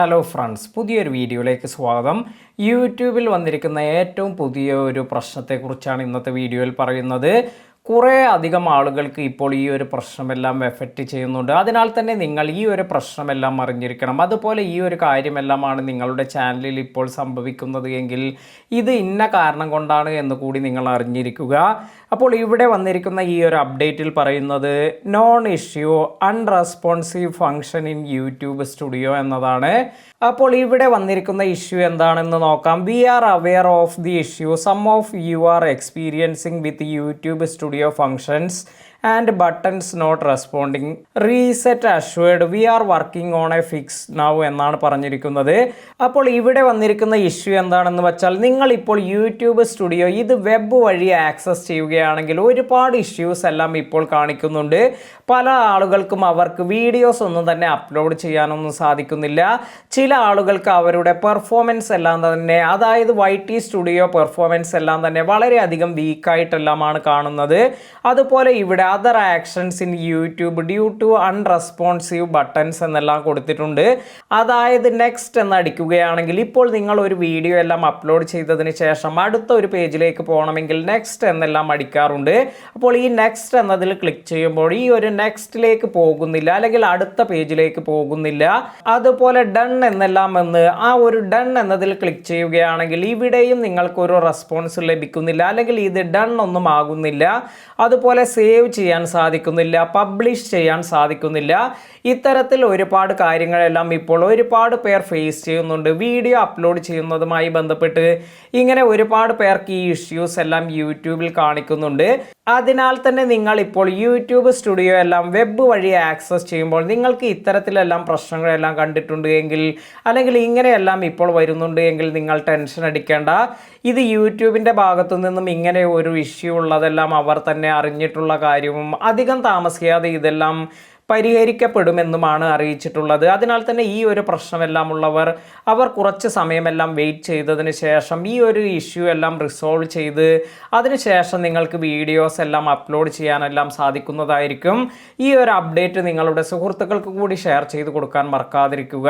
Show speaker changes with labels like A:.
A: Hello friends, പുതിയൊരു വീഡിയോയിലേക്ക് സ്വാഗതം. യൂട്യൂബിൽ വന്നിരിക്കുന്ന ഏറ്റവും പുതിയ ഒരു പ്രശ്നത്തെക്കുറിച്ചാണ് ഇന്നത്തെ വീഡിയോയിൽ പറയുന്നത്. കുറേ അധികം ആളുകൾക്ക് ഇപ്പോൾ ഈ ഒരു പ്രശ്നമെല്ലാം എഫക്റ്റ് ചെയ്യുന്നുണ്ട്. അതിനാൽ തന്നെ നിങ്ങൾ ഈ ഒരു പ്രശ്നമെല്ലാം അറിഞ്ഞിരിക്കണം. അതുപോലെ ഈ ഒരു കാര്യമെല്ലാമാണ് നിങ്ങളുടെ ചാനലിൽ ഇപ്പോൾ സംഭവിക്കുന്നത് എങ്കിൽ ഇത് ഇന്ന കാരണം കൊണ്ടാണ് എന്ന് കൂടി നിങ്ങൾ അറിഞ്ഞിരിക്കുക. അപ്പോൾ ഇവിടെ വന്നിരിക്കുന്ന ഈ ഒരു അപ്ഡേറ്റിൽ പറയുന്നത് known issue unresponsive function in YouTube Studio എന്നതാണ്. അപ്പോൾ ഇവിടെ വന്നിരിക്കുന്ന ഇഷ്യൂ എന്താണെന്ന് നോക്കാം. We are aware of the issue some of you are experiencing with YouTube Studio functions and buttons not responding. Reset assured. We are working on a fix now എന്നാണ് പറഞ്ഞിരിക്കുന്നത്. അപ്പോൾ ഇവിടെ വന്നിരിക്കുന്ന ഇഷ്യൂ എന്താണെന്ന് വെച്ചാൽ നിങ്ങൾ ഇപ്പോൾ യൂട്യൂബ് സ്റ്റുഡിയോ ഇത് വെബ് വഴി ആക്സസ് ചെയ്യുകയാണെങ്കിൽ ഒരുപാട് ഇഷ്യൂസ് എല്ലാം ഇപ്പോൾ കാണിക്കുന്നുണ്ട്. പല ആളുകൾക്കും അവർക്ക് വീഡിയോസ് ഒന്നും തന്നെ അപ്ലോഡ് ചെയ്യാനൊന്നും സാധിക്കുന്നില്ല. ചില ആളുകൾക്ക് അവരുടെ പെർഫോമൻസ് എല്ലാം തന്നെ, അതായത് YT സ്റ്റുഡിയോ പെർഫോമൻസ് എല്ലാം തന്നെ വളരെയധികം വീക്കായിട്ടെല്ലാമാണ് കാണുന്നത്. അതുപോലെ ഇവിടെ other actions in YouTube due to unresponsive buttons എന്നെല്ലാം കൊടുത്തിട്ടുണ്ട്. അതായത് നെക്സ്റ്റ് എന്ന് അടിക്കുകയാണെങ്കിൽ ഇപ്പോൾ നിങ്ങൾ ഒരു വീഡിയോ എല്ലാം അപ്ലോഡ് ചെയ്തതിന് ശേഷം അടുത്ത ഒരു പേജിലേക്ക് പോകണമെങ്കിൽ നെക്സ്റ്റ് എന്നെല്ലാം അടിക്കാറുണ്ട്. അപ്പോൾ ഈ നെക്സ്റ്റ് എന്നതിൽ ക്ലിക്ക് ചെയ്യുമ്പോൾ ഈ ഒരു നെക്സ്റ്റിലേക്ക് പോകുന്നില്ല, അല്ലെങ്കിൽ അടുത്ത പേജിലേക്ക് പോകുന്നില്ല. അതുപോലെ ഡൺ എന്നെല്ലാം ആ ഒരു ഡൺ എന്നതിൽ ക്ലിക്ക് ചെയ്യുകയാണെങ്കിൽ ഇവിടെയും നിങ്ങൾക്കൊരു റെസ്പോൺസ് ലഭിക്കുന്നില്ല, അല്ലെങ്കിൽ ഇത് ഡൺ ഒന്നും ആകുന്നില്ല. അതുപോലെ സേവ് ചെയ്യാൻ സാധിക്കുന്നില്ല, പബ്ലിഷ് ചെയ്യാൻ സാധിക്കുന്നില്ല. ഇത്തരത്തിൽ ഒരുപാട് കാര്യങ്ങളെല്ലാം ഇപ്പോൾ ഒരുപാട് പേർ ഫേസ് ചെയ്യുന്നുണ്ട്. വീഡിയോ അപ്ലോഡ് ചെയ്യുന്നതുമായി ബന്ധപ്പെട്ട് ഇങ്ങനെ ഒരുപാട് പേർക്ക് ഈ ഇഷ്യൂസ് എല്ലാം യൂട്യൂബിൽ കാണിക്കുന്നുണ്ട്. അതിനാൽ തന്നെ നിങ്ങൾ ഇപ്പോൾ യൂട്യൂബ് സ്റ്റുഡിയോ എല്ലാം വെബ് വഴി ആക്സസ് ചെയ്യുമ്പോൾ നിങ്ങൾക്ക് ഇത്തരത്തിലെല്ലാം പ്രശ്നങ്ങളെല്ലാം കണ്ടിട്ടുണ്ട് എങ്കിൽ, അല്ലെങ്കിൽ ഇങ്ങനെയെല്ലാം ഇപ്പോൾ വരുന്നുണ്ട് എങ്കിൽ നിങ്ങൾ ടെൻഷൻ അടിക്കേണ്ട. ഇത് യൂട്യൂബിൻ്റെ ഭാഗത്തു നിന്നും ഇങ്ങനെ ഒരു ഇഷ്യൂ ഉള്ളതെല്ലാം അവർ തന്നെ അറിഞ്ഞിട്ടുള്ള കാര്യവും അധികം താമസിയാതെ ഇതെല്ലാം പരിഹരിക്കപ്പെടുമെന്നുമാണ് അറിയിച്ചിട്ടുള്ളത്. അതിനാൽ തന്നെ ഈ ഒരു പ്രശ്നമെല്ലാം ഉള്ളവർ അവർ കുറച്ച് സമയമെല്ലാം വെയിറ്റ് ചെയ്തതിന് ശേഷം ഈ ഒരു ഇഷ്യൂ എല്ലാം റിസോൾവ് ചെയ്ത് അതിനുശേഷം നിങ്ങൾക്ക് വീഡിയോസ് എല്ലാം അപ്ലോഡ് ചെയ്യാനെല്ലാം സാധിക്കുന്നതായിരിക്കും. ഈ ഒരു അപ്ഡേറ്റ് നിങ്ങളുടെ സുഹൃത്തുക്കൾക്ക് കൂടി ഷെയർ ചെയ്ത് കൊടുക്കാൻ മറക്കാതിരിക്കുക.